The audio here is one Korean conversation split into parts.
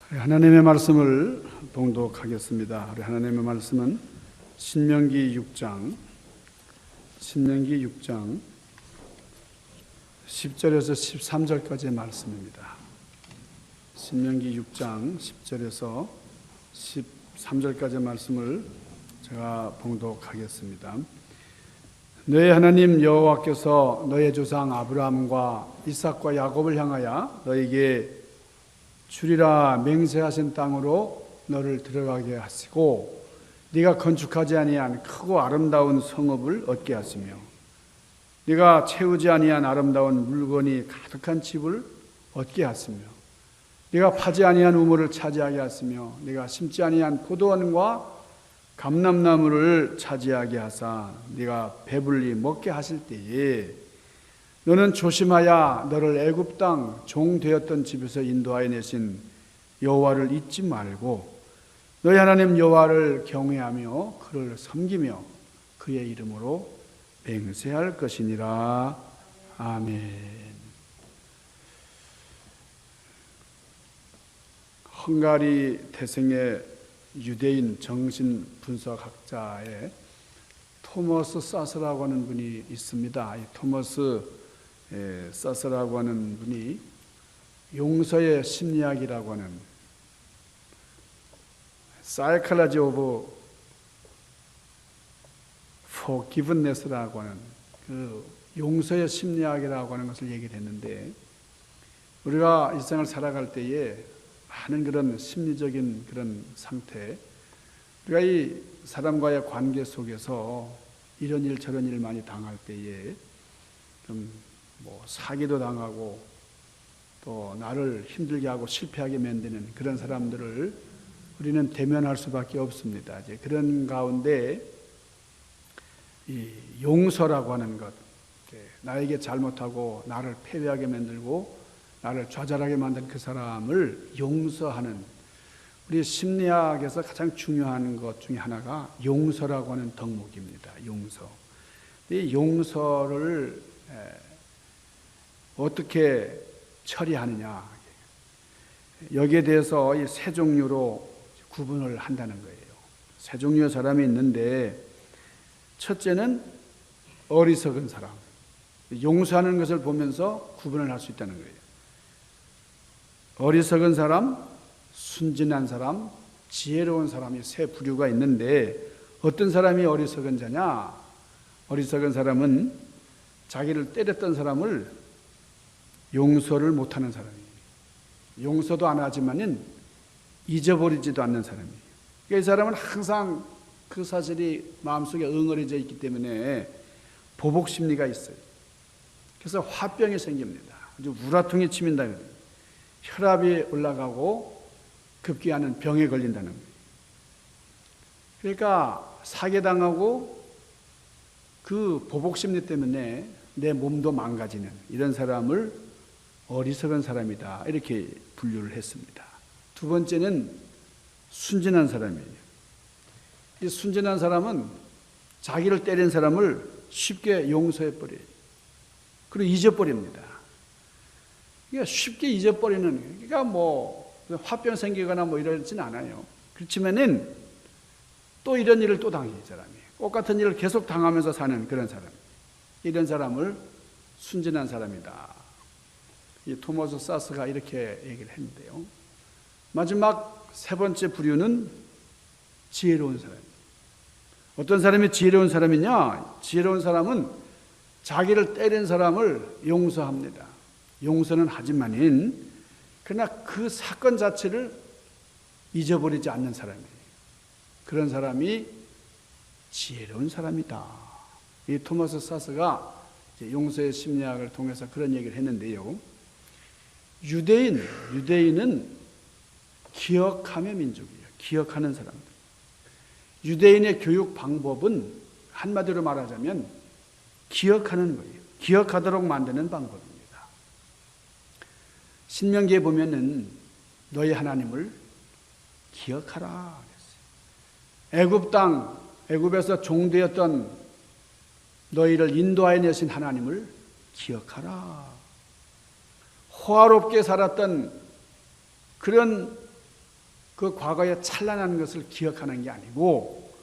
하나님의 말씀을 봉독하겠습니다. 우리 하나님의 말씀은 신명기 6장 10절에서 13절까지의 말씀입니다. 신명기 6장 10절에서 13절까지의 말씀을 제가 봉독하겠습니다. 너희 하나님 여호와께서 너희 조상 아브라함과 이삭과 야곱을 향하여 너희에게 주리라 맹세하신 땅으로 너를 들어가게 하시고 네가 건축하지 아니한 크고 아름다운 성읍을 얻게 하시며 네가 채우지 아니한 아름다운 물건이 가득한 집을 얻게 하시며 네가 파지 아니한 우물을 차지하게 하시며 네가 심지 아니한 포도원과 감람나무를 차지하게 하사 네가 배불리 먹게 하실 때에 너는 조심하여 너를 애굽 땅 종 되었던 집에서 인도하여 내신 여호와를 잊지 말고 너희 하나님 여호와를 경외하며 그를 섬기며 그의 이름으로 맹세할 것이니라. 아멘. 헝가리 태생의 유대인 정신분석학자의 토머스 사스라고 하는 분이 있습니다. 이 토머스 사스라고 하는 분이 용서의 심리학이라고 하는 Psychology of Forgiveness라고 하는 그 용서의 심리학이라고 하는 것을 얘기를 했는데, 우리가 일생을 살아갈 때에 많은 그런 심리적인 그런 상태, 우리가 이 사람과의 관계 속에서 이런 일 저런 일 많이 당할 때에 좀 사기도 당하고 또 나를 힘들게 하고 실패하게 만드는 그런 사람들을 우리는 대면할 수밖에 없습니다. 이제 그런 가운데 이 용서라고 하는 것, 나에게 잘못하고 나를 패배하게 만들고 나를 좌절하게 만든 그 사람을 용서하는, 우리 심리학에서 가장 중요한 것 중에 하나가 용서라고 하는 덕목입니다. 용서. 이 용서를 어떻게 처리하느냐, 여기에 대해서 이 세 종류로 구분을 한다는 거예요. 세 종류의 사람이 있는데, 첫째는 어리석은 사람, 용서하는 것을 보면서 구분을 할 수 있다는 거예요. 어리석은 사람, 순진한 사람, 지혜로운 사람이 세 부류가 있는데, 어떤 사람이 어리석은 자냐? 어리석은 사람은 자기를 때렸던 사람을 용서를 못하는 사람이에요. 용서도 안 하지만은 잊어버리지도 않는 사람이에요. 이 사람은 항상 그 사실이 마음속에 응어리져 있기 때문에 보복 심리가 있어요. 그래서 화병이 생깁니다. 아주 우라통이 치민다. 혈압이 올라가고 급기야는 병에 걸린다는 거예요. 그러니까 사기당하고 그 보복 심리 때문에 내 몸도 망가지는 이런 사람을 어리석은 사람이다, 이렇게 분류를 했습니다. 두 번째는 순진한 사람이에요. 이 순진한 사람은 자기를 때린 사람을 쉽게 용서해버려요. 그리고 잊어버립니다. 그러니까 쉽게 잊어버리는, 그러니까 화병 생기거나 이러지는 않아요. 그렇지만은 또 이런 일을 또 당해요, 사람이. 똑같은 일을 계속 당하면서 사는 그런 사람. 이런 사람을 순진한 사람이다. 이 토머스 사스가 이렇게 얘기를 했는데요. 마지막 세 번째 부류는 지혜로운 사람이에요. 어떤 사람이 지혜로운 사람이냐? 지혜로운 사람은 자기를 때린 사람을 용서합니다. 용서는 하지만은 그러나 그 사건 자체를 잊어버리지 않는 사람이에요. 그런 사람이 지혜로운 사람이다. 이 토머스 사스가 용서의 심리학을 통해서 그런 얘기를 했는데요. 유대인은 기억함의 민족이에요. 기억하는 사람들. 유대인의 교육 방법은 한마디로 말하자면 기억하는 거예요. 기억하도록 만드는 방법입니다. 신명기에 보면은 너희 하나님을 기억하라 그랬어요. 애굽 땅, 애굽에서 종되었던 너희를 인도하여 내신 하나님을 기억하라. 호화롭게 살았던 그런 그 과거의 찬란한 것을 기억하는 게 아니고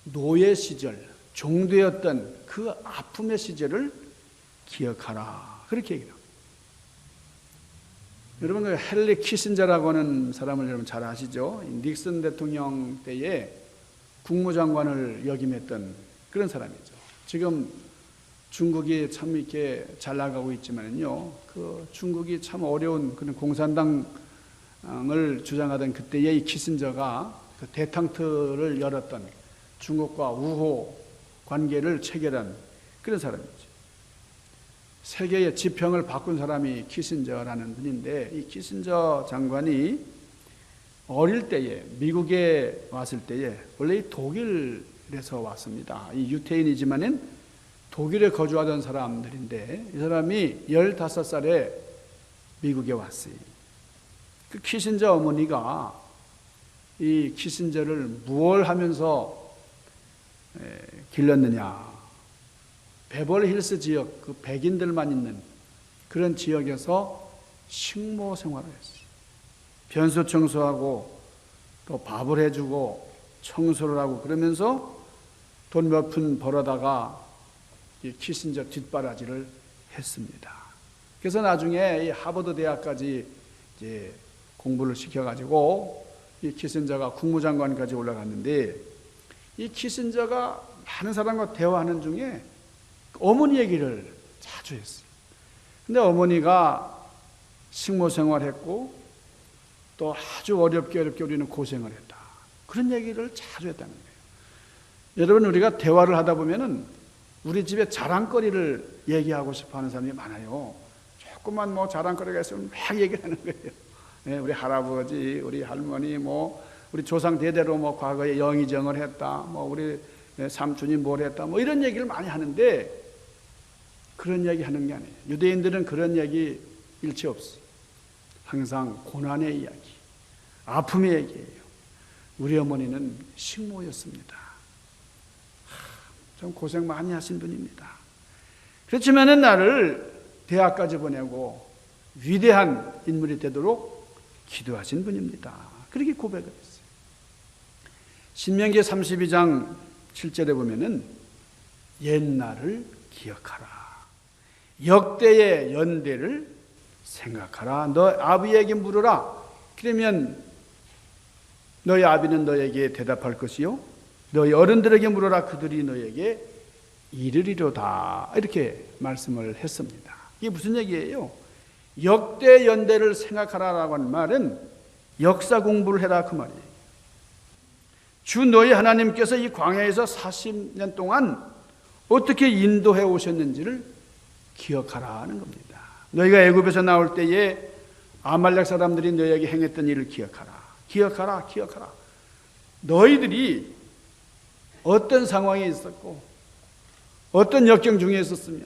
노예 시절, 종되었던 그 아픔의 시절을 기억하라. 그렇게 얘기합니다. 여러분, 그 헨리 키신저라고 하는 사람을 여러분 잘 아시죠? 닉슨 대통령 때에 국무장관을 역임했던 그런 사람이죠. 지금 중국이 참 이렇게 잘 나가고 있지만요, 그 중국이 참 어려운 그런 공산당을 주장하던 그때의 이 키신저가 그 대탕트를 열었던 중국과 우호 관계를 체결한 그런 사람이죠. 세계의 지평을 바꾼 사람이 키신저라는 분인데, 이 키신저 장관이 어릴 때에 미국에 왔을 때에 원래 독일에서 왔습니다. 이 유태인이지만은 독일에 거주하던 사람들인데, 이 사람이 15살에 미국에 왔어요. 그 키신저 어머니가 이 키신저를 무엇 하면서 길렀느냐. 베벌힐스 지역, 그 백인들만 있는 그런 지역에서 식모 생활을 했어요. 변소 청소하고 또 밥을 해주고 청소를 하고 그러면서 돈 몇 푼 벌어다가 이 키신저 뒷바라지를 했습니다. 그래서 나중에 이 하버드 대학까지 이제 공부를 시켜가지고 이 키신저가 국무장관까지 올라갔는데, 이 키신저가 많은 사람과 대화하는 중에 어머니 얘기를 자주 했어요. 근데 어머니가 식모 생활했고 또 아주 어렵게 우리는 고생을 했다. 그런 얘기를 자주 했다는 거예요. 여러분, 우리가 대화를 하다 보면은 우리 집에 자랑거리를 얘기하고 싶어 하는 사람이 많아요. 조금만 뭐 자랑거리가 있으면 막 얘기를 하는 거예요. 네, 우리 할아버지, 우리 할머니, 우리 조상 대대로 과거에 영의정을 했다. 우리 삼촌이 뭘 했다. 이런 얘기를 많이 하는데, 그런 얘기 하는 게 아니에요. 유대인들은 그런 얘기 일체 없어요. 항상 고난의 이야기, 아픔의 얘기예요. 우리 어머니는 식모였습니다. 좀 고생 많이 하신 분입니다. 그렇지만은 나를 대학까지 보내고 위대한 인물이 되도록 기도하신 분입니다. 그렇게 고백을 했어요. 신명기 32장 7절에 보면은 옛날을 기억하라. 역대의 연대를 생각하라. 너 아비에게 물으라. 그러면 너희 아비는 너에게 대답할 것이요, 너희 어른들에게 물어라. 그들이 너에게 이르리로다. 이렇게 말씀을 했습니다. 이게 무슨 얘기예요? 역대 연대를 생각하라라고 하는 말은 역사 공부를 해라 그 말이에요. 주 너희 하나님께서 이 광야에서 40년 동안 어떻게 인도해 오셨는지를 기억하라는 겁니다. 너희가 애굽에서 나올 때에 아말렉 사람들이 너희에게 행했던 일을 기억하라. 기억하라. 기억하라. 너희들이 어떤 상황에 있었고 어떤 역경 중에 있었으며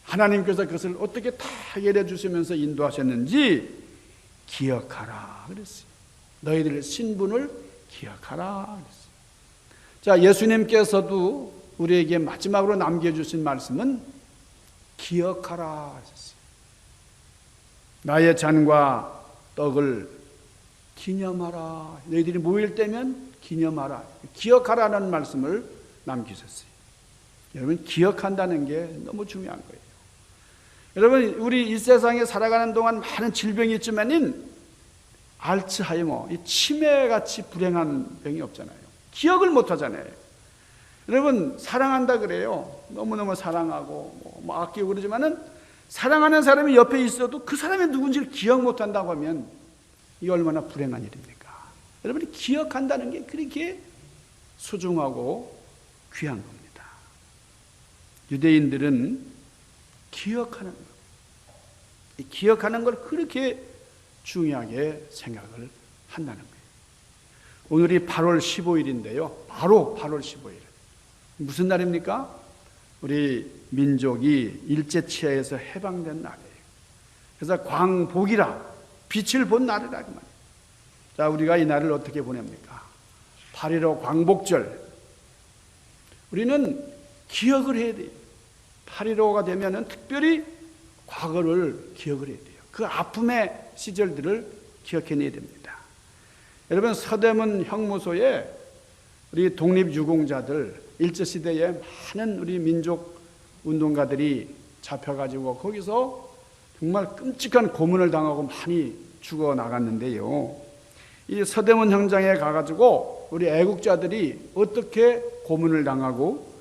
하나님께서 그것을 어떻게 다 해결해 주시면서 인도하셨는지 기억하라 그랬어요. 너희들의 신분을 기억하라 그랬어요. 자, 예수님께서도 우리에게 마지막으로 남겨주신 말씀은 기억하라 하셨어요. 나의 잔과 떡을 기념하라. 너희들이 모일 때면 기념하라. 기억하라는 말씀을 남기셨어요. 여러분, 기억한다는 게 너무 중요한 거예요. 여러분, 우리 이 세상에 살아가는 동안 많은 질병이 있지만은 알츠하이머, 이 치매같이 불행한 병이 없잖아요. 기억을 못 하잖아요. 여러분, 사랑한다 그래요. 너무너무 사랑하고 아끼고 그러지만은 사랑하는 사람이 옆에 있어도 그 사람이 누군지를 기억 못 한다고 하면 이게 얼마나 불행한 일입니까? 여러분이 기억한다는 게 그렇게 소중하고 귀한 겁니다. 유대인들은 기억하는 것, 기억하는 걸 그렇게 중요하게 생각을 한다는 거예요. 오늘이 8월 15일인데요. 바로 8월 15일. 무슨 날입니까? 우리 민족이 일제치하에서 해방된 날이에요. 그래서 광복이라, 빛을 본 날이라 그 말이에요. 자, 우리가 이 날을 어떻게 보냅니까? 8.15 광복절. 우리는 기억을 해야 돼요. 8.15가 되면은 특별히 과거를 기억을 해야 돼요. 그 아픔의 시절들을 기억해내야 됩니다. 여러분, 서대문 형무소에 우리 독립유공자들, 일제시대에 많은 우리 민족 운동가들이 잡혀가지고 거기서 정말 끔찍한 고문을 당하고 많이 죽어나갔는데요. 이 서대문 현장에 가가지고 우리 애국자들이 어떻게 고문을 당하고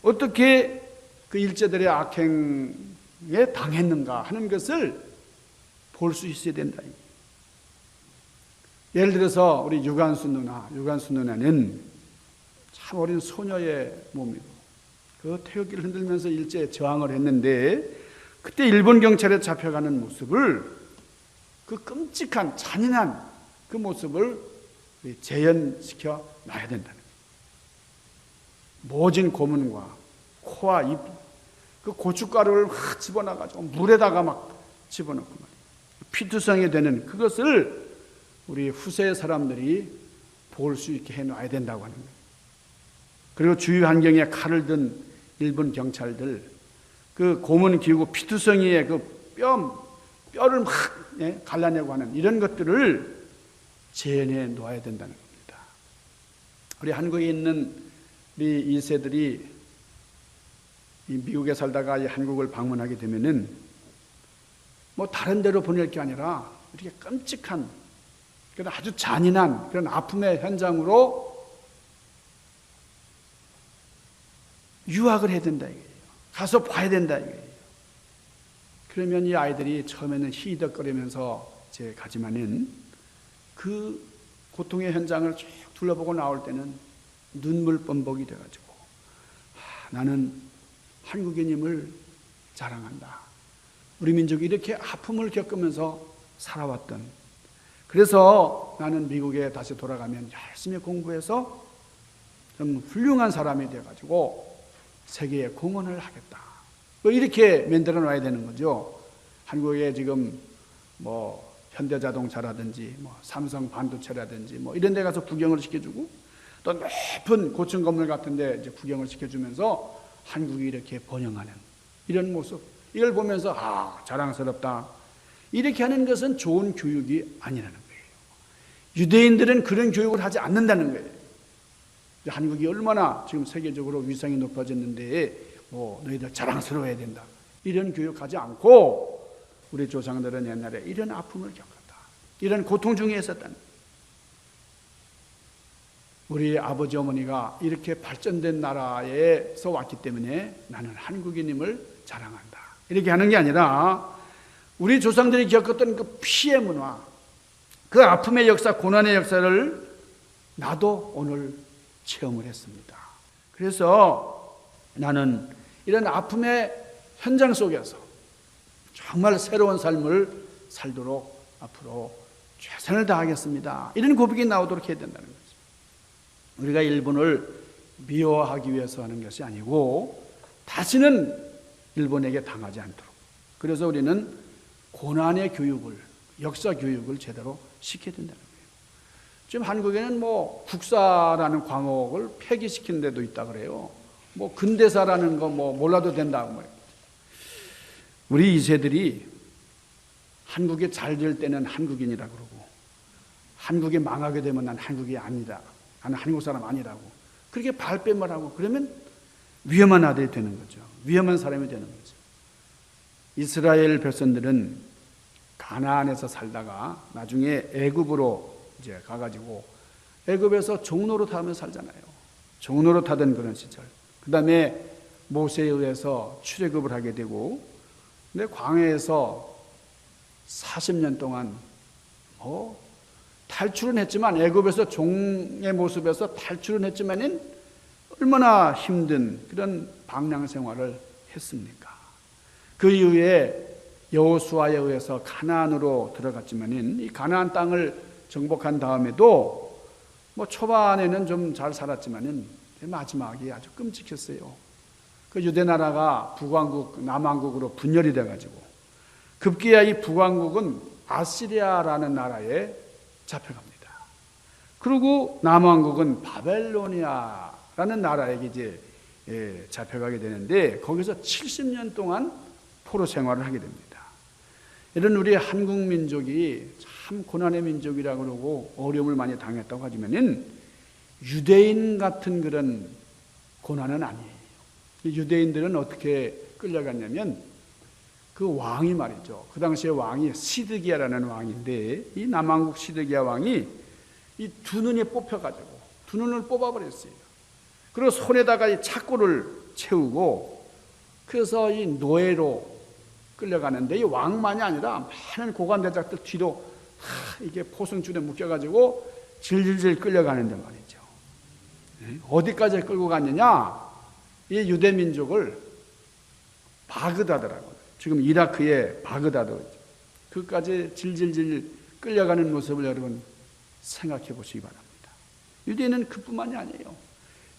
어떻게 그 일제들의 악행에 당했는가 하는 것을 볼 수 있어야 된다. 예를 들어서 우리 유관수 누나는 참 어린 소녀의 몸이고 그 태극기를 흔들면서 일제에 저항을 했는데 그때 일본 경찰에 잡혀가는 모습을, 그 끔찍한 잔인한 그 모습을 재현시켜 놔야 된다는 거예요. 모진 고문과 코와 입, 그 고춧가루를 확 집어넣어가지고 물에다가 막 집어넣고 말이에요. 피투성이 되는 그것을 우리 후세의 사람들이 볼 수 있게 해놔야 된다고 하는 거예요. 그리고 주위 환경에 칼을 든 일본 경찰들, 그 고문 기우고 피투성이의 그 뼈를 막 갈라내고 하는 이런 것들을 재현해 놓아야 된다는 겁니다. 우리 한국에 있는 우리 2세들이 미국에 살다가 한국을 방문하게 되면은 뭐 다른 데로 보낼 게 아니라 이렇게 끔찍한 그런 아주 잔인한 그런 아픔의 현장으로 유학을 해야 된다 이거예요. 가서 봐야 된다 이거예요. 그러면 이 아이들이 처음에는 히덕거리면서 이제 가지만은 그 고통의 현장을 쭉 둘러보고 나올 때는 눈물 범벅이 돼가지고 나는 한국인임을 자랑한다. 우리 민족이 이렇게 아픔을 겪으면서 살아왔던, 그래서 나는 미국에 다시 돌아가면 열심히 공부해서 좀 훌륭한 사람이 돼가지고 세계에 공헌을 하겠다. 이렇게 만들어 놔야 되는 거죠. 한국에 지금 뭐 현대자동차라든지 뭐 삼성 반도체라든지 뭐 이런 데 가서 구경을 시켜주고 또 높은 고층 건물 같은 데 이제 구경을 시켜주면서 한국이 이렇게 번영하는 이런 모습, 이걸 보면서 자랑스럽다. 이렇게 하는 것은 좋은 교육이 아니라는 거예요. 유대인들은 그런 교육을 하지 않는다는 거예요. 한국이 얼마나 지금 세계적으로 위상이 높아졌는데 뭐 너희들 자랑스러워야 된다. 이런 교육하지 않고 우리 조상들은 옛날에 이런 아픔을 겪었다. 이런 고통 중에 있었다는 거예요. 우리 아버지 어머니가 이렇게 발전된 나라에서 왔기 때문에 나는 한국인임을 자랑한다. 이렇게 하는 게 아니라 우리 조상들이 겪었던 그 피해 문화, 그 아픔의 역사, 고난의 역사를 나도 오늘 체험을 했습니다. 그래서 나는 이런 아픔의 현장 속에서 정말 새로운 삶을 살도록 앞으로 최선을 다하겠습니다. 이런 고백이 나오도록 해야 된다는 거죠. 우리가 일본을 미워하기 위해서 하는 것이 아니고 다시는 일본에게 당하지 않도록, 그래서 우리는 고난의 교육을, 역사 교육을 제대로 시켜야 된다는 거예요. 지금 한국에는 뭐 국사라는 과목을 폐기시키는 데도 있다 그래요. 뭐 근대사라는 거 뭐 몰라도 된다고 말이에요. 우리 2세들이 한국이 잘 될 때는 한국인이라 그러고 한국이 망하게 되면 난 한국이 아니다. 나는 한국 사람 아니라고. 그렇게 발뺌을 하고 그러면 위험한 아들이 되는 거죠. 위험한 사람이 되는 거죠. 이스라엘 백성들은 가나안에서 살다가 나중에 애굽으로 이제 가가지고 애굽에서 종노릇 하며 살잖아요. 종노릇 하던 그런 시절. 그 다음에 모세에 의해서 출애굽을 하게 되고, 근데 광야에서 40년 동안 탈출은 했지만, 애굽에서 종의 모습에서 탈출은 했지만은 얼마나 힘든 그런 방랑 생활을 했습니까? 그 이후에 여호수아에 의해서 가나안으로 들어갔지만은 이 가나안 땅을 정복한 다음에도 뭐 초반에는 좀 잘 살았지만은 마지막이 아주 끔찍했어요. 그 유대 나라가 북왕국, 남왕국으로 분열이 돼가지고 급기야 이 북왕국은 아시리아라는 나라에 잡혀갑니다. 그리고 남왕국은 바벨로니아라는 나라에게 이제 잡혀가게 되는데 거기서 70년 동안 포로 생활을 하게 됩니다. 이런 우리 한국 민족이 참 고난의 민족이라고 그러고 어려움을 많이 당했다고 하지만은 유대인 같은 그런 고난은 아니에요. 유대인들은 어떻게 끌려갔냐면 그 왕이 말이죠. 그 당시에 왕이 시드기야라는 왕인데 이 남왕국 시드기야 왕이 이 두 눈이 뽑혀가지고 두 눈을 뽑아버렸어요. 그리고 손에다가 이 착고를 채우고 그래서 이 노예로 끌려가는데 이 왕만이 아니라 많은 고관 대작들 뒤로 이게 포승줄에 묶여가지고 질질질 끌려가는데 말이죠. 어디까지 끌고 갔느냐? 이 유대 민족을 바그다드라고 지금 이라크의 바그다드 그까지 질질질 끌려가는 모습을 여러분 생각해 보시기 바랍니다. 유대인은 그뿐만이 아니에요.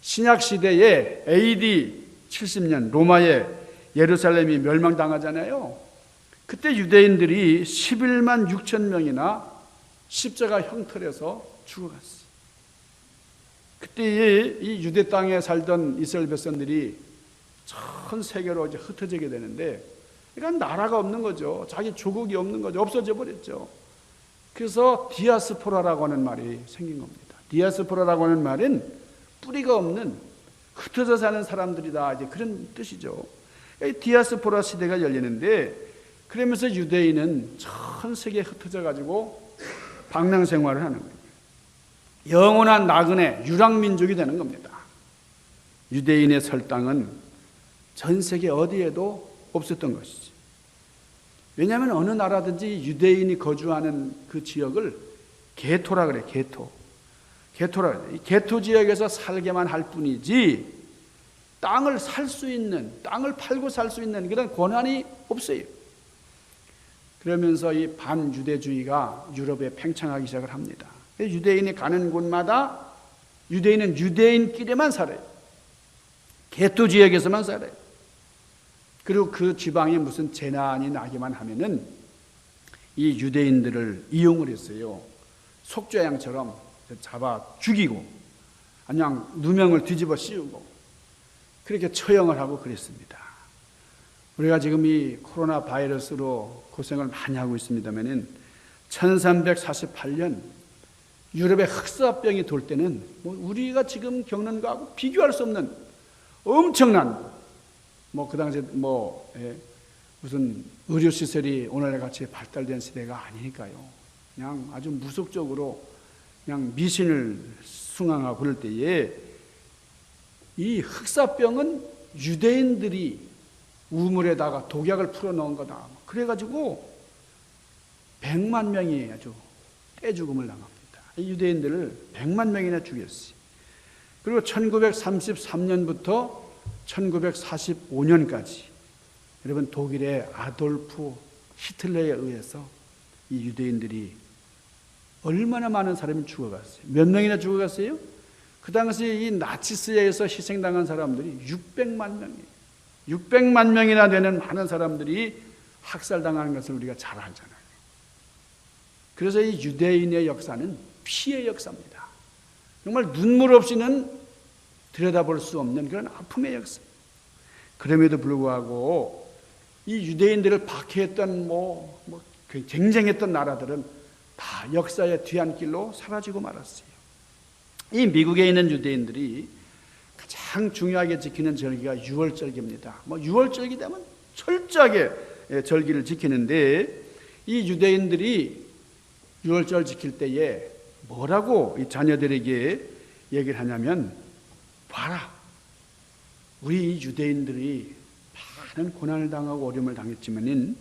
신약 시대에 AD 70년 로마의 예루살렘이 멸망당하잖아요. 그때 유대인들이 11만 6천 명이나 십자가 형틀에서 죽어갔어요. 그때 이 유대 땅에 살던 이스라엘 백성들이 전 세계로 이제 흩어지게 되는데, 그러니까 나라가 없는 거죠. 자기 조국이 없는 거죠. 없어져 버렸죠. 그래서 디아스포라라고 하는 말이 생긴 겁니다. 디아스포라라고 하는 말은 뿌리가 없는 흩어져 사는 사람들이다, 이제 그런 뜻이죠. 디아스포라 시대가 열리는데, 그러면서 유대인은 전 세계에 흩어져 가지고 방랑 생활을 하는 거예요. 영원한 나그네 유랑민족이 되는 겁니다. 유대인의 설당은 전 세계 어디에도 없었던 것이지. 왜냐하면 어느 나라든지 유대인이 거주하는 그 지역을 게토라 그래. 게토라 그래. 이 게토 지역에서 살게만 할 뿐이지 땅을 살 수 있는, 땅을 팔고 살 수 있는 그런 권한이 없어요. 그러면서 이 반유대주의가 유럽에 팽창하기 시작을 합니다. 유대인이 가는 곳마다 유대인은 유대인끼리만 살아요. 게토 지역에서만 살아요. 그리고 그 지방에 무슨 재난이 나기만 하면은 이 유대인들을 이용을 했어요. 속죄양처럼 잡아 죽이고 그냥 누명을 뒤집어 씌우고 그렇게 처형을 하고 그랬습니다. 우리가 지금 이 코로나 바이러스로 고생을 많이 하고 있습니다만은 1348년 유럽의 흑사병이 돌 때는 뭐 우리가 지금 겪는 거하고 비교할 수 없는 엄청난 그 당시에 무슨 의료 시설이 오늘날 같이 발달된 시대가 아니니까요. 그냥 아주 무속적으로 그냥 미신을 숭앙하고 그럴 때에 이 흑사병은 유대인들이 우물에다가 독약을 풀어 넣은 거다. 그래가지고 100만 명이 아주 떼죽음을 당합니다. 유대인들을 100만 명이나 죽였어요. 그리고 1933년부터 1945년까지 여러분 독일의 아돌프 히틀러에 의해서 이 유대인들이 얼마나 많은 사람이 죽어갔어요. 몇 명이나 죽어갔어요? 그 당시 이 나치스에 의해서 희생당한 사람들이 600만 명이에요. 600만 명이나 되는 많은 사람들이 학살당하는 것을 우리가 잘 알잖아요. 그래서 이 유대인의 역사는 피의 역사입니다. 정말 눈물 없이는 들여다볼 수 없는 그런 아픔의 역사. 그럼에도 불구하고 이 유대인들을 박해했던 쟁쟁했던 나라들은 다 역사의 뒤안길로 사라지고 말았어요. 이 미국에 있는 유대인들이 가장 중요하게 지키는 절기가 유월절기입니다. 6월절기 되면 철저하게 절기를 지키는데 이 유대인들이 유월절 지킬 때에 뭐라고 이 자녀들에게 얘기를 하냐면, 봐라, 우리 이 유대인들이 많은 고난을 당하고 어려움을 당했지만은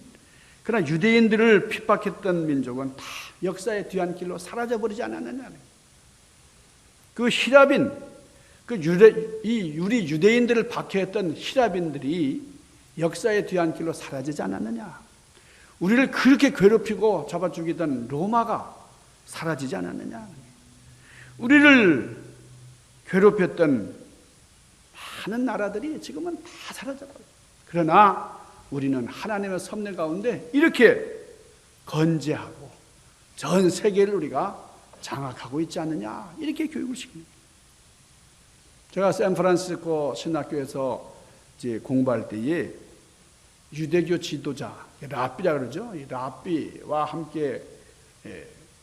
그러나 유대인들을 핍박했던 민족은 다 역사의 뒤안길로 사라져버리지 않았느냐. 그 히라빈, 우리 유대인들을 박해했던 히라빈들이 역사의 뒤안길로 사라지지 않았느냐. 우리를 그렇게 괴롭히고 잡아 죽이던 로마가 사라지지 않았느냐. 우리를 괴롭혔던 많은 나라들이 지금은 다 사라져버려요. 그러나 우리는 하나님의 섭리 가운데 이렇게 건재하고 전 세계를 우리가 장악하고 있지 않느냐. 이렇게 교육을 시킵니다. 제가 샌프란시스코 신학교에서 이제 공부할 때에 유대교 지도자 랍비라 그러죠. 이 랍비와 함께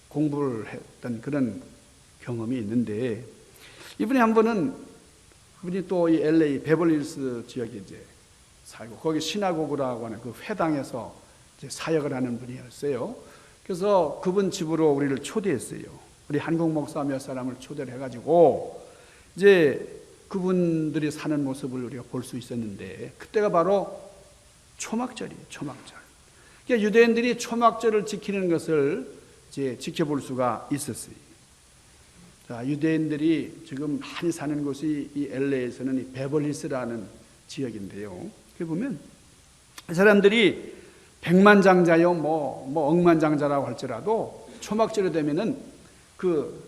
공부를 했던 그런 경험이 있는데, 이분이 한 번은 그분이 또 이 LA 베벌리힐스 지역에 이제 살고 거기 시나고그라고 하는 그 회당에서 이제 사역을 하는 분이었어요. 그래서 그분 집으로 우리를 초대했어요. 우리 한국 목사 몇 사람을 초대를 해가지고 이제 그분들이 사는 모습을 우리가 볼 수 있었는데, 그때가 바로 초막절이에요. 초막절. 그러니까 유대인들이 초막절을 지키는 것을 이제 지켜볼 수가 있었어요. 자, 유대인들이 지금 많이 사는 곳이 이 LA에서는 이 베벌리힐스라는 지역인데요. 그 보면 사람들이 백만장자요, 뭐 억만장자라고 할지라도 초막절이 되면은 그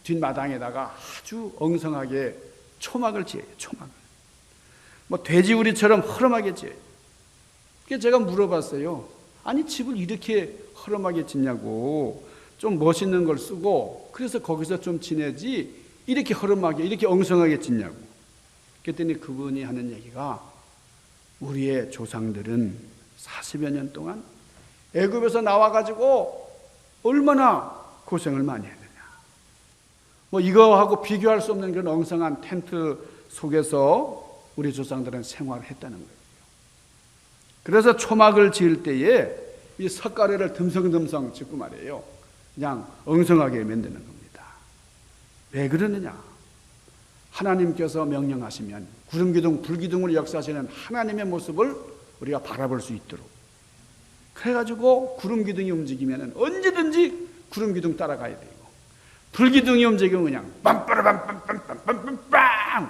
뒷마당에다가 아주 엉성하게 초막을 지어요. 초막을. 뭐 돼지우리처럼 허름하게 지어요. 그래서 제가 물어봤어요. 아니 집을 이렇게 허름하게 짓냐고. 좀 멋있는 걸 쓰고 그래서 거기서 좀 지내지 이렇게 허름하게 이렇게 엉성하게 짓냐고. 그랬더니 그분이 하는 얘기가, 우리의 조상들은 40여 년 동안 애굽에서 나와가지고 얼마나 고생을 많이 했느냐. 뭐 이거하고 비교할 수 없는 그런 엉성한 텐트 속에서 우리 조상들은 생활을 했다는 거예요. 그래서 초막을 지을 때에 이 석가래를 듬성듬성 짓고 말이에요. 그냥 엉성하게 만드는 겁니다. 왜 그러느냐? 하나님께서 명령하시면 구름기둥, 불기둥으로 역사하시는 하나님의 모습을 우리가 바라볼 수 있도록. 그래가지고 구름기둥이 움직이면 언제든지 구름기둥 따라가야 되고, 불기둥이 움직이면 그냥 빰빠라빰빰빰빰빰빰.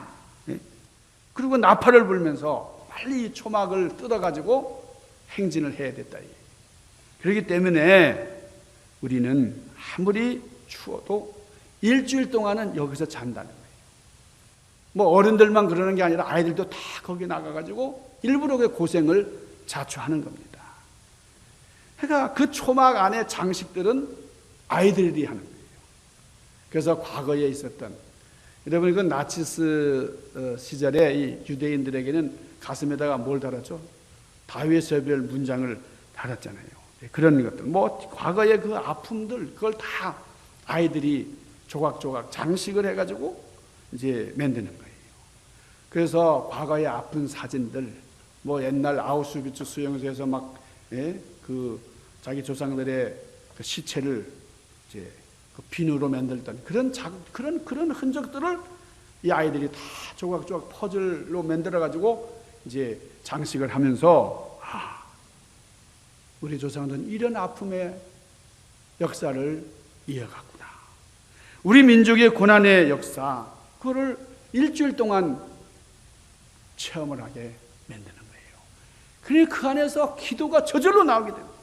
그리고 나팔을 불면서 빨리 초막을 뜯어가지고 행진을 해야 됐다. 그렇기 때문에 우리는 아무리 추워도 일주일 동안은 여기서 잔다는 거예요. 뭐 어른들만 그러는 게 아니라 아이들도 다 거기 나가가지고 일부러 그 고생을 자초하는 겁니다. 그러니까 그 초막 안에 장식들은 아이들이 하는 거예요. 그래서 과거에 있었던, 여러분 그 나치스 시절에 이 유대인들에게는 가슴에다가 뭘 달았죠? 다윗서별 문장을 달았잖아요. 그런 것들, 뭐 과거의 그 아픔들, 그걸 다 아이들이 조각조각 장식을 해가지고 이제 만드는 거예요. 그래서 과거의 아픈 사진들, 뭐 옛날 아우슈비츠 수용소에서 막 그 자기 조상들의 그 시체를 이제 그 비누로 만들던 그런 흔적들을 이 아이들이 다 조각조각 퍼즐로 만들어가지고 이제 장식을 하면서, 우리 조상들은 이런 아픔의 역사를 이어갔구나. 우리 민족의 고난의 역사, 그거를 일주일 동안 체험을 하게 만드는 거예요. 그러니 그 안에서 기도가 저절로 나오게 됩니다.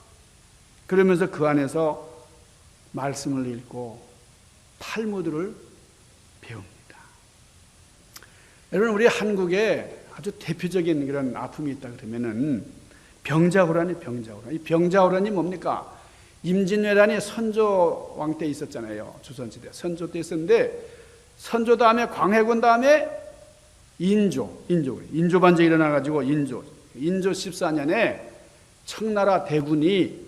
그러면서 그 안에서 말씀을 읽고 탈무드를 배웁니다. 여러분, 우리 한국에 아주 대표적인 그런 아픔이 있다 그러면은 병자호란이 병자호란. 이 병자호란이 뭡니까? 임진왜란이 선조왕 때 있었잖아요. 조선시대 선조 때 있었는데, 선조 다음에 광해군 다음에 인조 반정이 일어나가지고 인조 14년에 청나라 대군이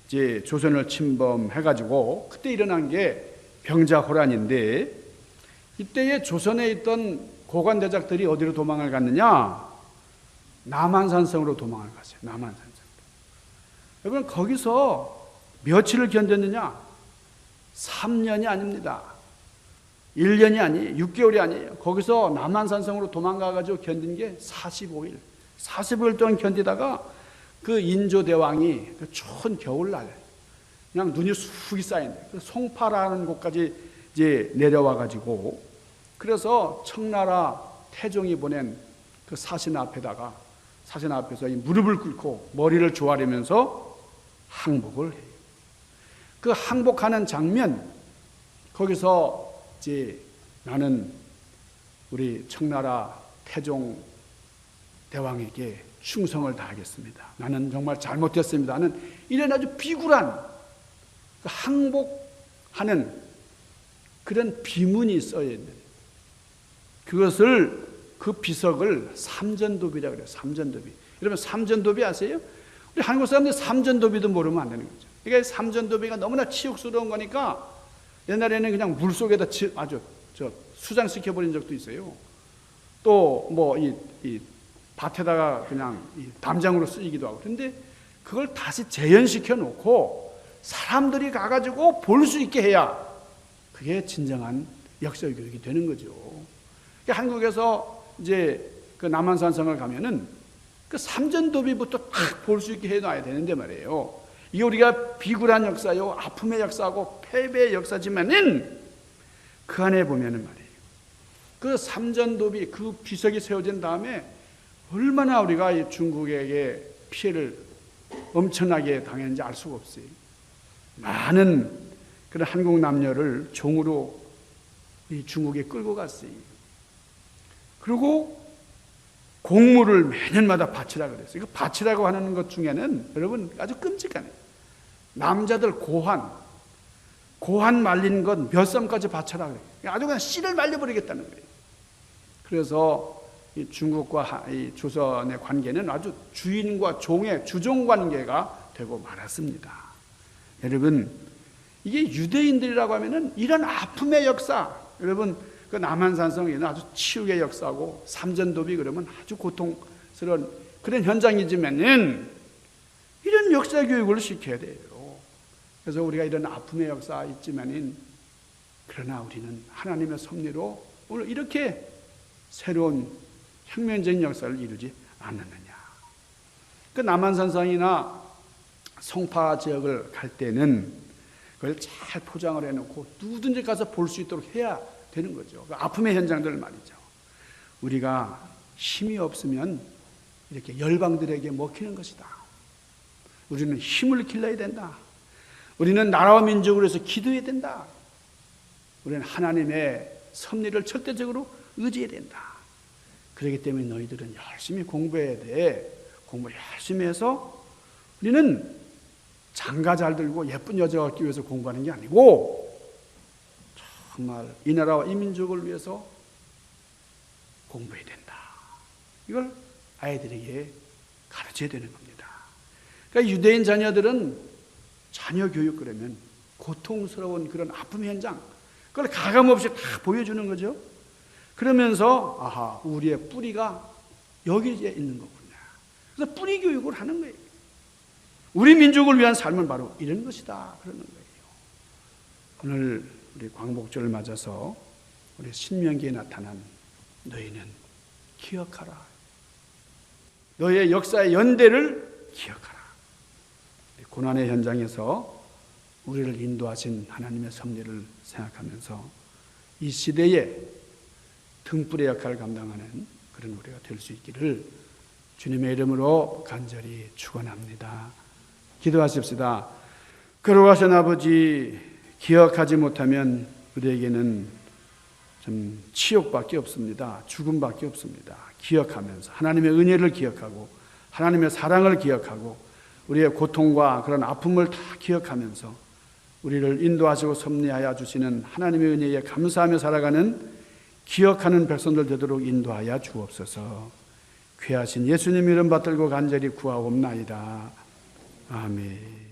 이제 조선을 침범해가지고 그때 일어난 게 병자호란인데, 이때에 조선에 있던 고관대작들이 어디로 도망을 갔느냐? 남한산성으로 도망을 갔어요. 남한산성. 여러분, 거기서 며칠을 견뎠느냐? 3년이 아닙니다. 1년이 아니에요. 6개월이 아니에요. 거기서 남한산성으로 도망가가지고 견딘 게 45일. 45일 동안 견디다가 그 인조대왕이 그 추운 겨울날 그냥 눈이 쑥이 쌓인데, 그 송파라는 곳까지 이제 내려와가지고, 그래서 청나라 태종이 보낸 그 사신 앞에서 이 무릎을 꿇고 머리를 조아리면서 항복을 해요. 그 항복하는 장면, 거기서 이제 나는 우리 청나라 태종 대왕에게 충성을 다하겠습니다. 나는 정말 잘못했습니다. 나는 이런 아주 비굴한 항복하는 그런 비문이 써야 있는, 그것을 그 비석을 삼전도비라고 그래요. 삼전도비. 여러분 삼전도비 아세요? 우리 한국 사람들 삼전도비도 모르면 안 되는 거죠. 그러니까 삼전도비가 너무나 치욕스러운 거니까 옛날에는 그냥 물 속에다 아주 수장시켜 버린 적도 있어요. 또 뭐 이 밭에다가 그냥 담장으로 쓰이기도 하고. 그런데 그걸 다시 재현시켜 놓고 사람들이 가가지고 볼 수 있게 해야 그게 진정한 역사 교육이 되는 거죠. 그러니까 한국에서 이제 그 남한산성을 가면은 그 삼전도비부터 딱 볼 수 있게 해놔야 되는데 말이에요. 이게 우리가 비굴한 역사요, 아픔의 역사하고 패배의 역사지만은 그 안에 보면은 말이에요. 그 삼전도비 그 비석이 세워진 다음에 얼마나 우리가 이 중국에게 피해를 엄청나게 당했는지 알 수가 없어요. 많은 그런 한국 남녀를 종으로 이 중국에 끌고 갔어요. 그리고 공물을 매년마다 바치라 그랬어요. 이거 바치라고 하는 것 중에는 여러분 아주 끔찍하네요. 남자들 고환 말린 것 몇 섬까지 바쳐라 그래요. 아주 그냥 씨를 말려버리겠다는 거예요. 그래서 이 중국과 이 조선의 관계는 아주 주인과 종의 주종 관계가 되고 말았습니다. 여러분, 이게 유대인들이라고 하면은 이런 아픔의 역사, 여러분 그 남한산성에는 아주 치욕의 역사고 삼전도비 그러면 아주 고통스러운 그런 현장이지만은 이런 역사 교육을 시켜야 돼요. 그래서 우리가 이런 아픔의 역사 있지만은 그러나 우리는 하나님의 섭리로 오늘 이렇게 새로운 혁명적인 역사를 이루지 않았느냐. 그 남한산성이나 송파 지역을 갈 때는 그걸 잘 포장을 해놓고 누구든지 가서 볼 수 있도록 해야 되는 거죠. 그 아픔의 현장들 말이죠. 우리가 힘이 없으면 이렇게 열방들에게 먹히는 것이다. 우리는 힘을 길러야 된다. 우리는 나라와 민족을 위해서 기도해야 된다. 우리는 하나님의 섭리를 절대적으로 의지해야 된다. 그렇기 때문에 너희들은 열심히 공부해야 돼. 공부 열심히 해서 우리는 장가 잘 들고 예쁜 여자 얻기 위해서 공부하는 게 아니고 정말 이 나라와 이 민족을 위해서 공부해야 된다. 이걸 아이들에게 가르쳐야 되는 겁니다. 그러니까 유대인 자녀들은 자녀 교육 그러면 고통스러운 그런 아픔 현장 그걸 가감없이 다 보여주는 거죠. 그러면서 아하 우리의 뿌리가 여기에 있는 거구나. 그래서 뿌리 교육을 하는 거예요. 우리 민족을 위한 삶은 바로 이런 것이다 그러는 거예요. 오늘 우리 광복절을 맞아서 우리 신명기에 나타난 너희는 기억하라. 너희의 역사의 연대를 기억하라. 고난의 현장에서 우리를 인도하신 하나님의 섭리를 생각하면서 이 시대에 등불의 역할을 감당하는 그런 우리가 될 수 있기를 주님의 이름으로 간절히 축원합니다. 기도하십시다. 거룩하신 아버지, 기억하지 못하면 우리에게는 좀 치욕밖에 없습니다. 죽음밖에 없습니다. 기억하면서 하나님의 은혜를 기억하고 하나님의 사랑을 기억하고 우리의 고통과 그런 아픔을 다 기억하면서 우리를 인도하시고 섭리하여 주시는 하나님의 은혜에 감사하며 살아가는 기억하는 백성들 되도록 인도하여 주옵소서. 귀하신 예수님 이름 받들고 간절히 구하옵나이다. 아멘.